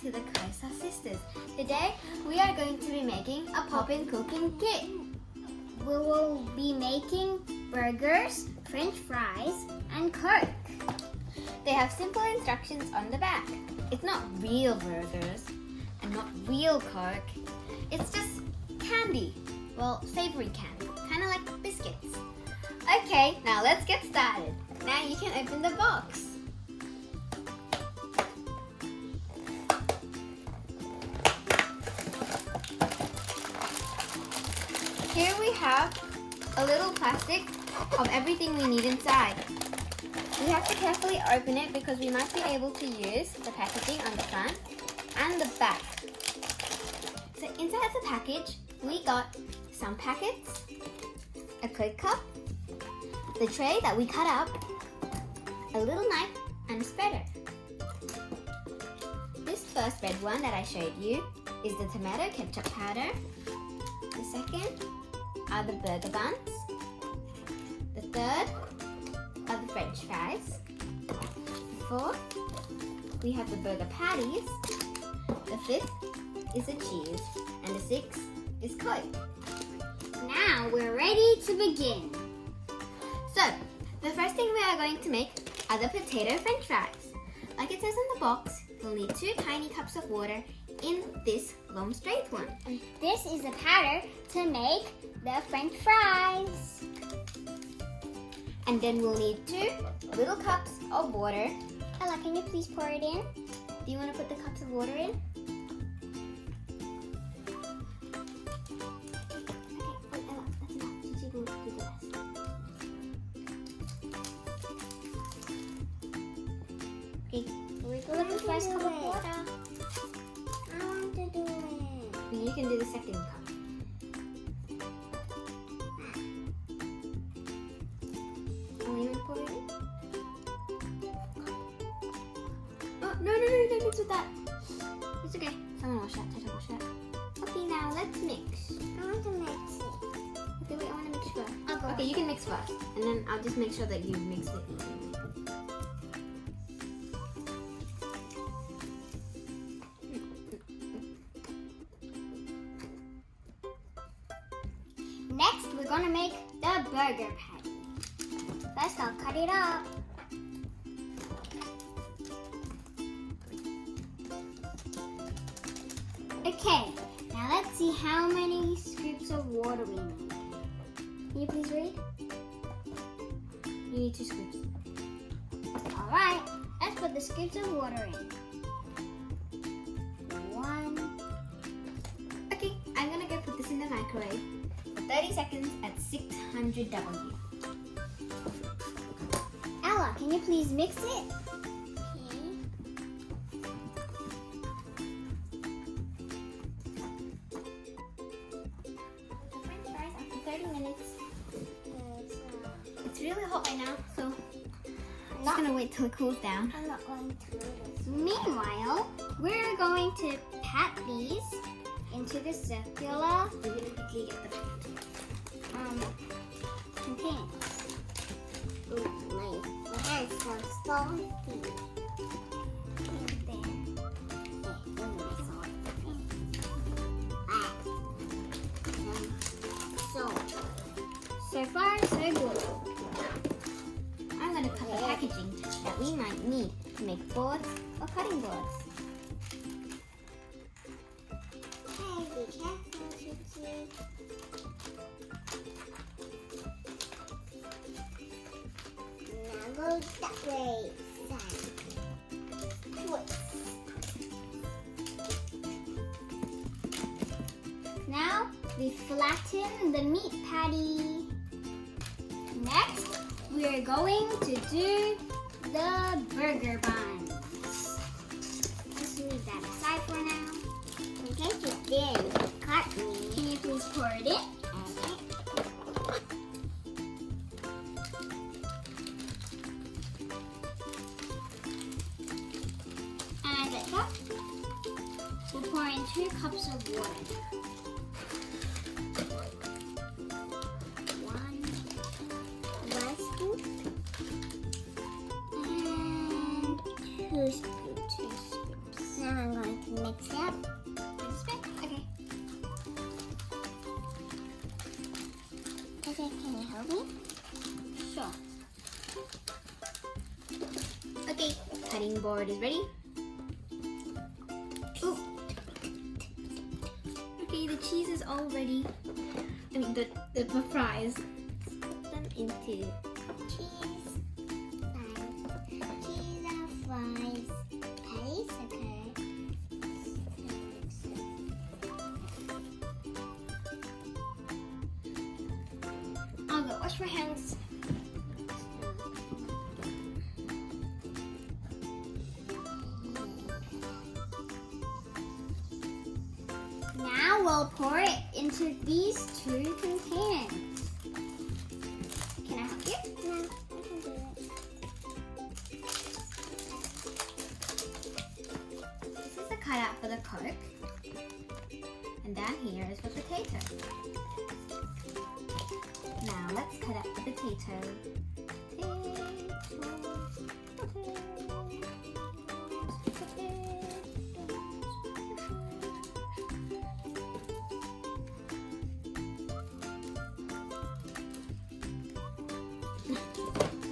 back to the KosaSisters. Today we are going to be making a Popin Cookin kit. We will be making burgers, French fries, and Coke. They have simple instructions on the back. It's not real burgers and not real Coke. It's just candy. Well, savory candy, kind of like biscuits. Okay, now let's get started. Now you can open the box. Here we have a little plastic of everything we need inside. We have to carefully open it because we might be able to use the packaging on the front and the back. So inside the package, we got some packets, a Coke cup, the tray that we cut up, a little knife, and a spreader. This first red one that I showed you is the tomato ketchup powder. The second are the burger buns. The third are the French fries. The fourth, we have the burger patties. The fifth is the cheese. And the sixth is Coke. Now we're ready to begin. So, the first thing we are going to make are the potato French fries. Like it says on the box, we'll need 2 tiny cups of water in this long straight one. And this is the powder to make the French fries. And then we'll need 2 little cups of water. Ella, can you please pour it in? Do you want to put the cups of water in? Okay, Ella, that's enough. Gigi will do the rest. Okay, We go with the first cup of water. I want to do it. and you can do the second cup. Oh, you want to pour it in? Oh, no, don't mix with that. It's okay. Someone wash that. I don't wash that. Okay, now let's mix. I want to mix it. Okay, wait, I want to mix first. I'll go. Okay, you can mix first, and then I'll just make sure that you mix it evenly. Next, we're gonna make the burger patty. First, I'll cut it up. Okay, now let's see how many scoops of water we need. Can you please read? You need 2 scoops. Alright, let's put the scoops of water in. 1. Okay, I'm gonna go put this in the microwave for 30 seconds at 600 W. Ella, can you please mix it? The French fries after 30 minutes. It's really hot right now, so I'm just gonna wait till it cools down. I'm not going to do this. Meanwhile, we're going to pat these into the circular We're gonna quickly get the containers. Ooh, my hands are salty. So far, so good. I'm gonna cut the packaging that we might need to make boards or cutting boards. Hey, be careful, Gigi. Now go that way. Twist. Now we flatten the meat patty. Next, we are going to do the burger buns. Let's leave that aside for now. In case you didn't cut me. Can you please pour it in? And like that, we'll pour in 2 cups of water. 1 scoop. And 2 scoops. Now I'm going to Mix it up. Okay. Okay, can you help me? Sure. Okay, cutting board is ready. Ooh. Okay, the cheese is all ready. I mean, the fries. Put them into Cheese. Cheese and fries. Patties, okay. I'll go wash my hands. Now we'll pour it into these two containers. Can I help you? No, I can do it. This is the cutout for the Coke. And down here is for potato. Now let's cut out the potato.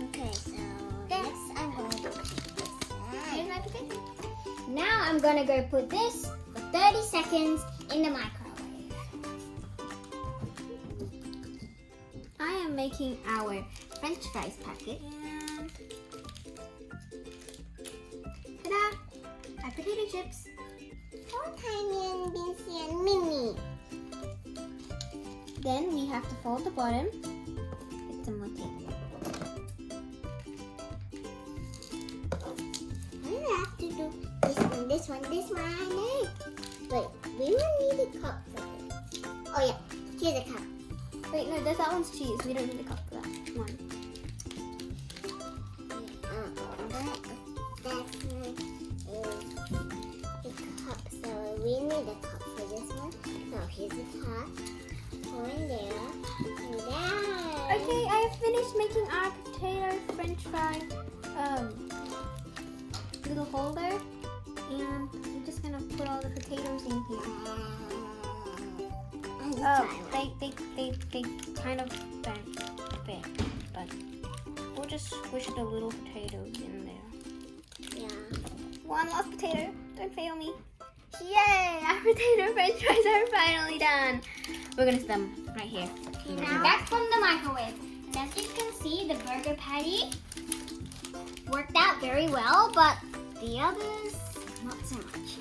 Okay, so next I'm going to put this Here's my potato. Now I'm gonna go put this for 30 seconds in the microwave. I am making our French fries packet. And ta-da! Our potato chips. so tiny and beansy and mini. Then we have to fold the bottom with some more tape. I have to do this one. Wait, we will need a cup for this. Oh yeah, here's a cup. Wait, no, that one's cheese. We don't need a cup for that one. That one is a cup, so we need a cup for this one. So here's the top, pour in there, and down. Okay, I have finished making our potato French fry little holder, and we're just gonna put all the potatoes in here. Oh, they kind of bent a bit, but we'll just squish the little potatoes in there. Yeah. One last potato, don't fail me. Yay! Our potato French fries are finally done. We're gonna set them right here. Now back from the microwave. And as you can see, the burger patty worked out very well, but the others, not so much.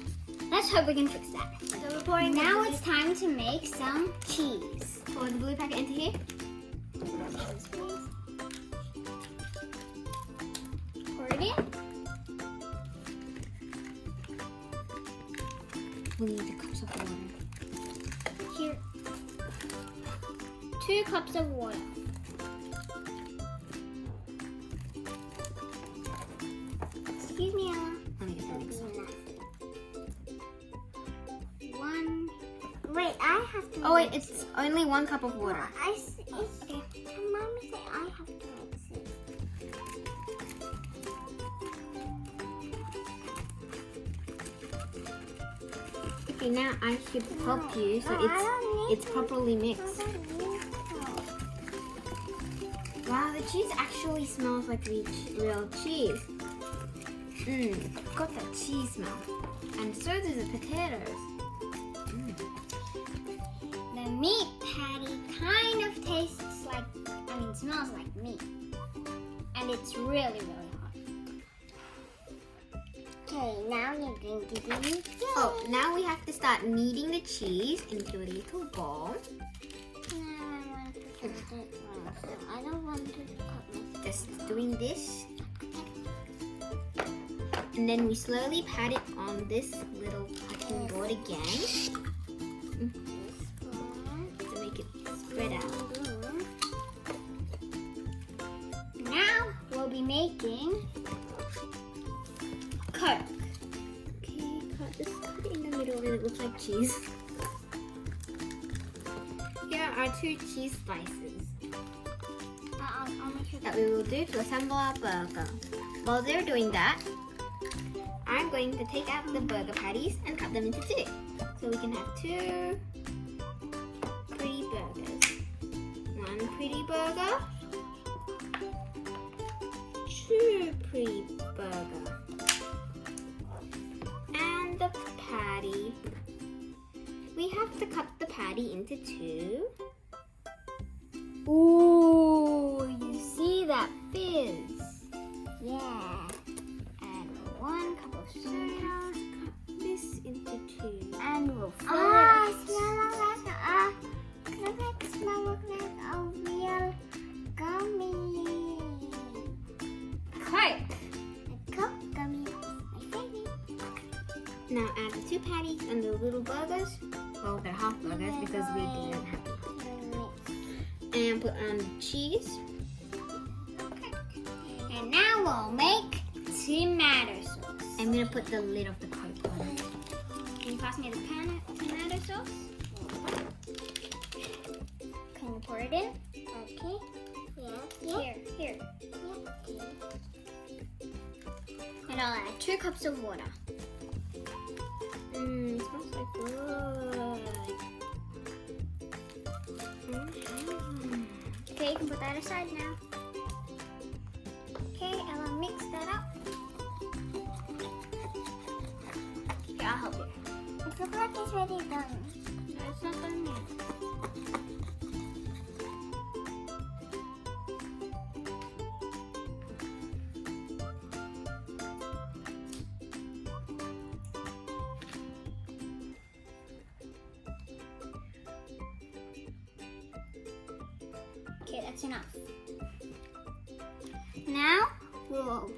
Let's hope we can fix that. So we're pouring Now it's time to make some cheese. pour the blue packet into here. Pour it in. We need the cups of water. Here. 2 cups of water. Excuse me, Ella. Let me get the mixer. 1. Wait, I have to. Oh wait, it's only 1 cup of water. Okay. Mommy said I have to mix it. Okay, now I should help you so it's properly mixed. Wow, the cheese actually smells like real cheese. Got that cheese smell. And so do the potatoes. The meat patty kind of tastes like, smells like meat. And it's really, really hot. Okay, now you're going to do it. Oh, now we have to start kneading the cheese into a little ball. I don't want to cut myself. Just doing this. And then we slowly pat it on this little cutting board again to make it spread out. Now we'll be making Coke. Okay, cut it in the middle and it looks like cheese. Here are our 2 cheese slices I'll make sure that we will do to assemble our burger. While they're doing that, I'm I'm going to take out the burger patties and cut them into two. So we can have two pretty burgers. One pretty burger. Two pretty burger. And the patty. We have to cut the patty into two. Ooh, you see that fizz? Yeah. And 1 cup of soda. Cut this into two. And we'll fill Ah, it. smell like a real gummy. Quick. A cup gummy. My favorite. Now add the two patties and the little burgers. Well, they're half burgers because we didn't have them. And put on the cheese. And now we'll make tomato sauce. I'm gonna put the lid of the Coke on. Can you pass me the tomato sauce? Can you pour it in? Okay. Yeah. Here. Yeah. And I'll add 2 cups of water. It smells so good. Okay, you can put that aside now. Okay, Ella, mix that up. Okay, I'll help you. It looks like it's already done. No, it's not done yet. Okay, that's enough. Now we'll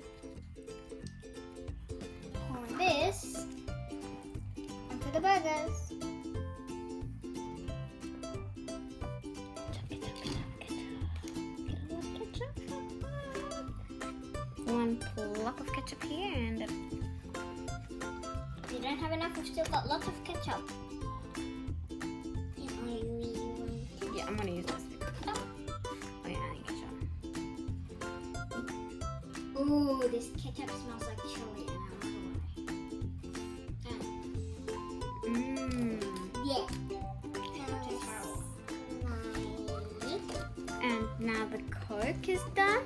pour this onto the burgers. One plop of ketchup here and If you don't have enough, we've still got lots of ketchup. yeah, I'm gonna use this. Oh yeah, I ketchup. Ooh, this ketchup smells like chili, and I don't know why. Yeah. And now the Coke is done.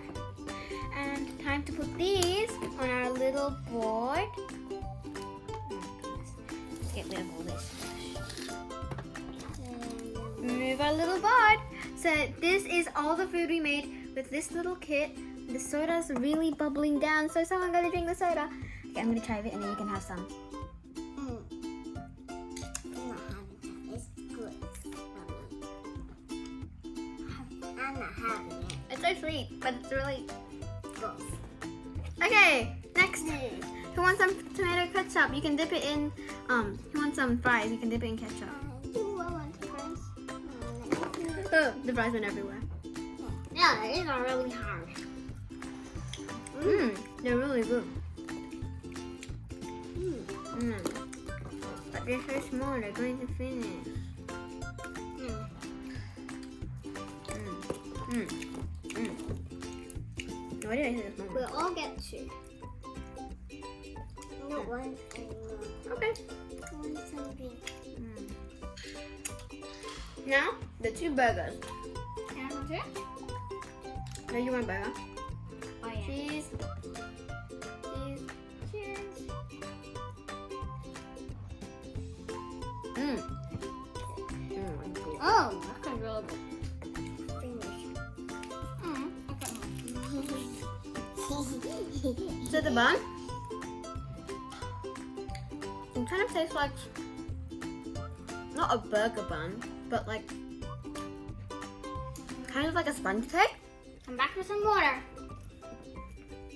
And time to put these on our little board. Oh my goodness. Let's get rid of all this. Move our little board. So this is all the food we made with this little kit. The soda's really bubbling down, so someone gotta drink the soda. Okay, I'm gonna try it and then you can have some. It's good. I'm not having it. It's so sweet, but it's really Gross. okay. Next, who wants some tomato ketchup? You can dip it in. Who wants some fries? You can dip it in ketchup. I want fries. Oh, the fries went everywhere. Yeah, these are really hard. They're really good. But they're so small, they're going to finish. Why did I say this one? We'll all get 2. No one. Okay. One something. Now, the 2 burgers. Can I have 2? No, you want burger? Oh, yeah. Cheese. Cheese. Cheers. Oh, that's really good. So the bun, it kind of tastes like, not a burger bun, but like, kind of like a sponge cake. I'm back with some water.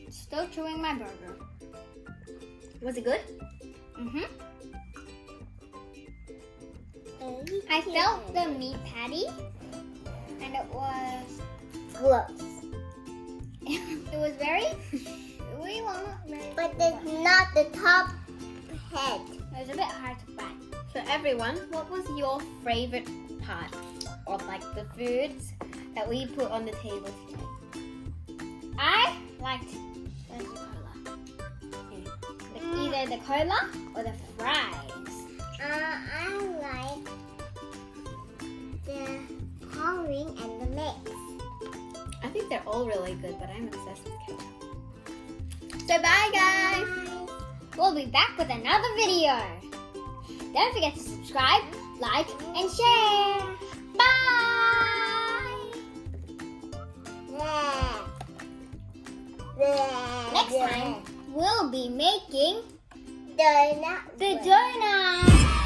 Still chewing my burger. Was it good? I felt the meat patty, and it was Gross. it was very chewy, well, not very. But it's not the top head. It was a bit hard to find. So everyone, what was your favorite part of like the foods that we put on the table today? I liked the cola. The either the cola or the fries. I like the pouring and the mix. I think they're all really good, but I'm obsessed with ketchup. So bye guys! Bye. We'll be back with another video. Don't forget to subscribe, like, and share. Bye! Next time, we'll be making Donut. the donut.